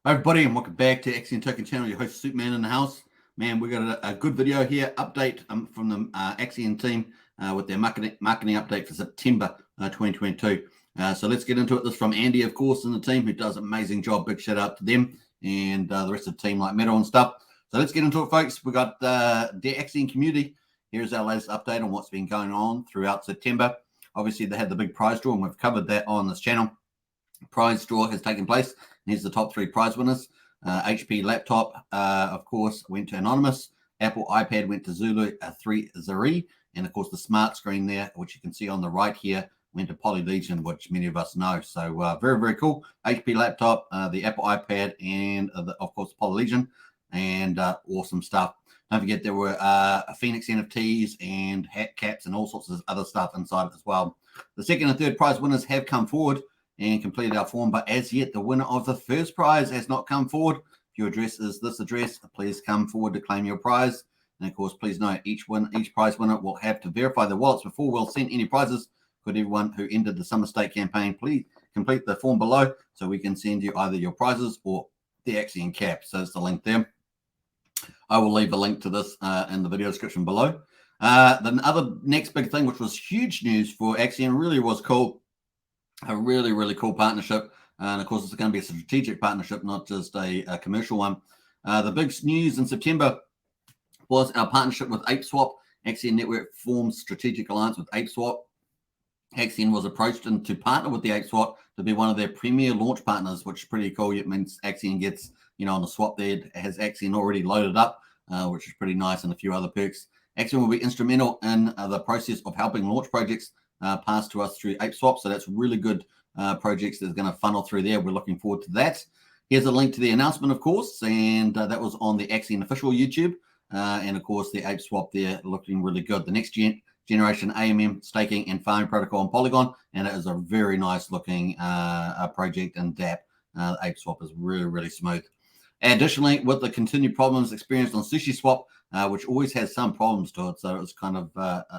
Hi everybody, and welcome back to Axion Token Channel. Your host Superman in the house. Man, we got a good video here, update from the Axion team with their marketing update for September 2022. So let's get into it. This is from Andy, of course, and the team, who does an amazing job. Big shout out to them and the rest of the team, like Metal and stuff. So let's get into it, folks. We got the Axion community. Here's our latest update on what's been going on throughout September. Obviously, they had the big prize draw, and we've covered that on this channel. Prize draw has taken place. Here's the top 3 prize winners. HP laptop, of course, went to Anonymous. Apple iPad went to Zulu 3 Zari. And, of course, the smart screen there, which you can see on the right here, went to Polylegion, which many of us know. So very, very cool. HP laptop, the Apple iPad, and, of course, Polylegion. And awesome stuff. Don't forget there were Phoenix NFTs and hat caps and all sorts of other stuff inside as well. The second and third prize winners have come forward and completed our form, but as yet the winner of the first prize has not come forward. If your address is this address, please come forward to claim your prize. And of course, please note each prize winner will have to verify their wallets before we'll send any prizes. Could everyone who entered the Summer State campaign please complete the form below so we can send you either your prizes or the Axion cap. So it's the link there. I will leave a link to this in the video description below. The other next big thing, which was huge news for Axion, really was cool. A really, really cool partnership. And of course, it's going to be a strategic partnership, not just a commercial one. The big news in September was our partnership with ApeSwap. Axion Network formed strategic alliance with ApeSwap. Axion was approached to partner with the ApeSwap to be one of their premier launch partners, which is pretty cool. It means Axion gets, on the swap there, it has Axion already loaded up, which is pretty nice, and a few other perks. Axion will be instrumental in the process of helping launch projects passed to us through ApeSwap. So that's really good projects that's going to funnel through there. We're looking forward to that. Here's a link to the announcement, of course, and that was on the Axion official YouTube. And of course, the ApeSwap there looking really good. The next generation AMM staking and farming protocol on Polygon, and it is a very nice looking project and DApp. ApeSwap is really, really smooth. Additionally, with the continued problems experienced on SushiSwap, which always has some problems to it, so it was kind of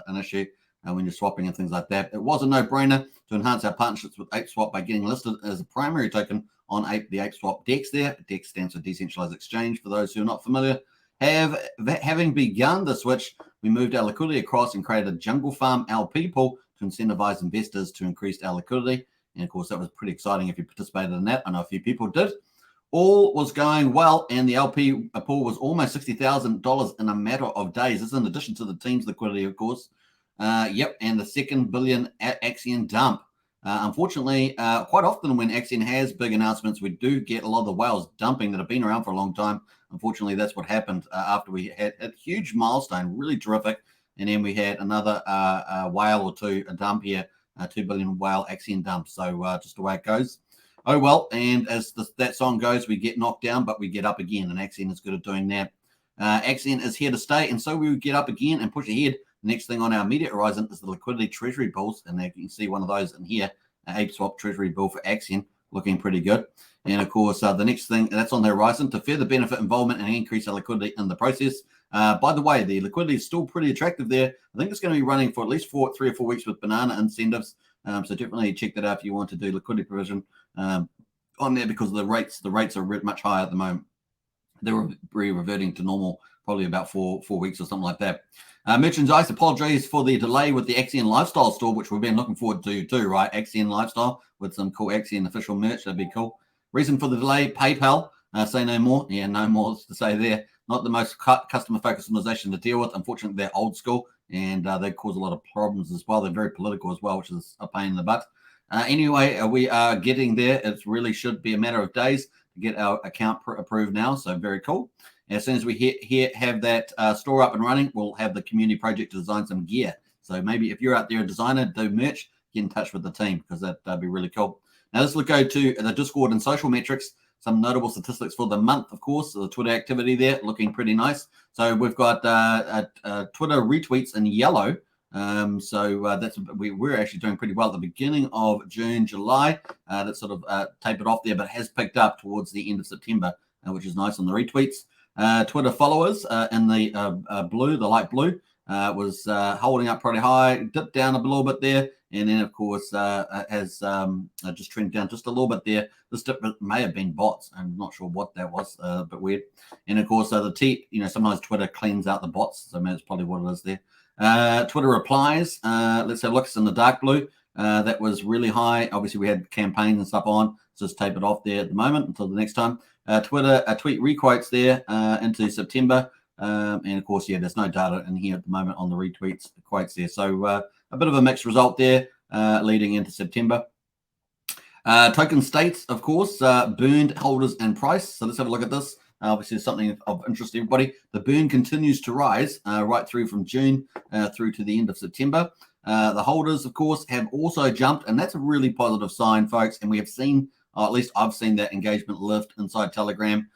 an issue when you're swapping and things like that. It was a no-brainer to enhance our partnerships with ApeSwap by getting listed as a primary token on the ApeSwap DEX there. DEX stands for Decentralized Exchange, for those who are not familiar. Having begun the switch, we moved our liquidity across and created a Jungle Farm LP pool to incentivize investors to increase our liquidity. And of course, that was pretty exciting if you participated in that. I know a few people did. All was going well, and the LP pool was almost $60,000 in a matter of days. This is in addition to the team's liquidity, of course. And the second billion Axion dump. Unfortunately, quite often when Axion has big announcements, we do get a lot of the whales dumping that have been around for a long time. Unfortunately, that's what happened after we had a huge milestone, really terrific. And then we had another whale or two, a dump here, 2 billion whale Axion dump. So just the way it goes. Oh, well, and as that song goes, we get knocked down, but we get up again. And Axion is good at doing that. Axion is here to stay, and so we get up again and push ahead. The next thing on our immediate horizon is the liquidity treasury bills, and you can see one of those in here, ApeSwap treasury bill for Axion, looking pretty good. And of course, the next thing that's on the horizon to further benefit involvement and increase our liquidity in the process. By the way, the liquidity is still pretty attractive there. I think it's going to be running for at least 3 or 4 weeks with banana incentives. So definitely check that out if you want to do liquidity provision on there, because the rates are much higher at the moment. They're reverting to normal, probably about four weeks or something like that. Merchandise, apologies for the delay with the Axion LifeStyle store, which we've been looking forward to too, right? Axion LifeStyle with some cool Axion official merch. That'd be cool. Reason for the delay, PayPal. Say no more. Yeah, no more to say there. Not the most customer-focused organization to deal with. Unfortunately, they're old school, and they cause a lot of problems as well. They're very political as well, which is a pain in the butt. Anyway, we are getting there. It really should be a matter of days to get our account approved now, so very cool. As soon as we have that store up and running, we'll have the community project to design some gear. So maybe if you're out there a designer, do merch, get in touch with the team, because that'd be really cool. Now let's go to the Discord and social metrics. Some notable statistics for the month, of course. The Twitter activity there looking pretty nice. So we've got Twitter retweets in yellow. We're actually doing pretty well at the beginning of June, July. That sort of tapered off there, but has picked up towards the end of September, which is nice on the retweets. Twitter followers in the blue, the light blue, was holding up pretty high, dipped down a little bit there, and then of course has just trended down just a little bit there. This dip may have been bots. I'm not sure what that was, a bit weird. And of course sometimes Twitter cleans out the bots, so that's probably what it is there. Twitter replies. Let's have a look. It's in the dark blue. That was really high. Obviously, we had campaigns and stuff on. So just tape it off there at the moment until the next time. Twitter tweet requotes there into September. And of course, yeah, there's no data in here at the moment on the retweets quotes there. So a bit of a mixed result there leading into September. Token states, of course, burned, holders, and price. So let's have a look at this. Obviously, it's something of interest to everybody. The burn continues to rise right through from June through to the end of September. The holders, of course, have also jumped, and that's a really positive sign, folks. And we have seen, or at least I've seen, that engagement lift inside Telegram.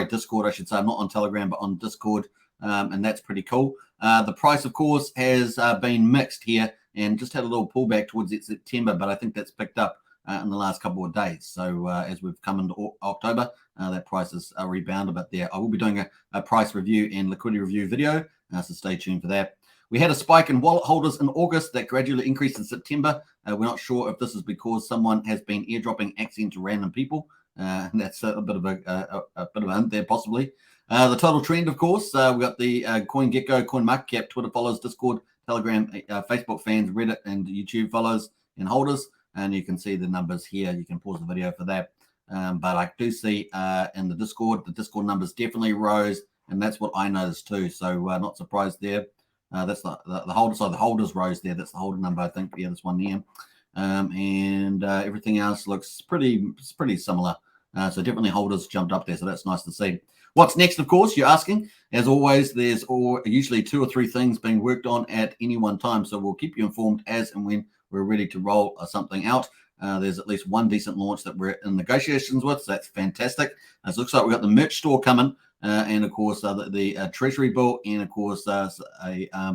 Discord, I should say. I'm not on Telegram, but on Discord, and that's pretty cool. The price, of course, has been mixed here and just had a little pullback towards September, but I think that's picked up in the last couple of days. So as we've come into October, that price has rebounded a bit there. I will be doing a price review and liquidity review video, so stay tuned for that. We had a spike in wallet holders in August that gradually increased in September. We're not sure if this is because someone has been airdropping Axion to random people. And that's a bit of a hint there, possibly. The total trend, of course, we got the CoinGecko, CoinMarketCap, Twitter follows, Discord, Telegram, Facebook fans, Reddit, and YouTube follows and holders. And you can see the numbers here. You can pause the video for that. But I do see in the Discord numbers definitely rose, and that's what I noticed too. So not surprised there. That's the holder. So the holders rose there. That's the holder number, I think. Yeah, this one there. And everything else looks pretty similar. So definitely holders jumped up there. So that's nice to see. What's next, of course, you're asking. As always, there's usually 2 or 3 things being worked on at any one time. So we'll keep you informed as and when we're ready to roll something out. There's at least one decent launch that we're in negotiations with. So that's fantastic. It looks like we've got the merch store coming. And of course, the treasury bill, and of course, a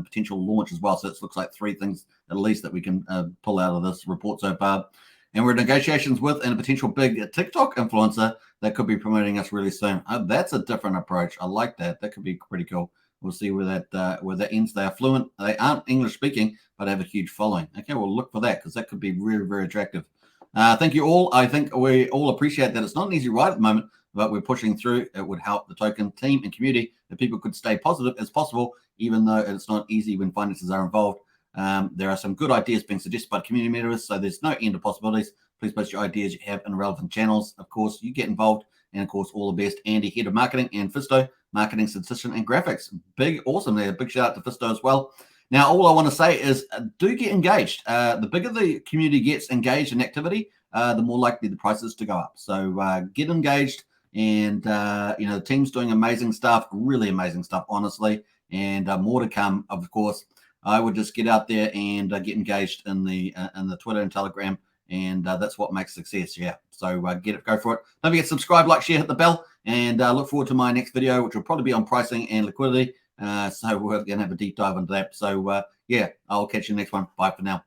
potential launch as well. So it looks like 3 things at least that we can pull out of this report so far. And we're in negotiations with a potential big TikTok influencer that could be promoting us really soon. That's a different approach. I like that. That could be pretty cool. We'll see where that ends. They are fluent. They aren't English speaking, but have a huge following. Okay, we'll look for that because that could be very, very attractive. Thank you all. I think we all appreciate that it's not an easy ride at the moment, but we're pushing through. It would help the token team and community if people could stay positive as possible, even though it's not easy when finances are involved. There are some good ideas being suggested by community members, so there's no end of possibilities. Please post your ideas you have in relevant channels. Of course, you get involved. And of course, all the best, Andy, head of marketing, and Fisto, marketing, statistician, and graphics. Awesome there. Big shout out to Fisto as well. Now, all I want to say is do get engaged. The bigger the community gets engaged in activity, the more likely the prices to go up. So get engaged. And, the team's doing amazing stuff, really amazing stuff, honestly, and more to come, of course. I would just get out there and get engaged in the Twitter and Telegram, and that's what makes success, yeah. So go for it. Don't forget to subscribe, like, share, hit the bell, and look forward to my next video, which will probably be on pricing and liquidity. So we're going to have a deep dive into that. So, yeah, I'll catch you in the next one. Bye for now.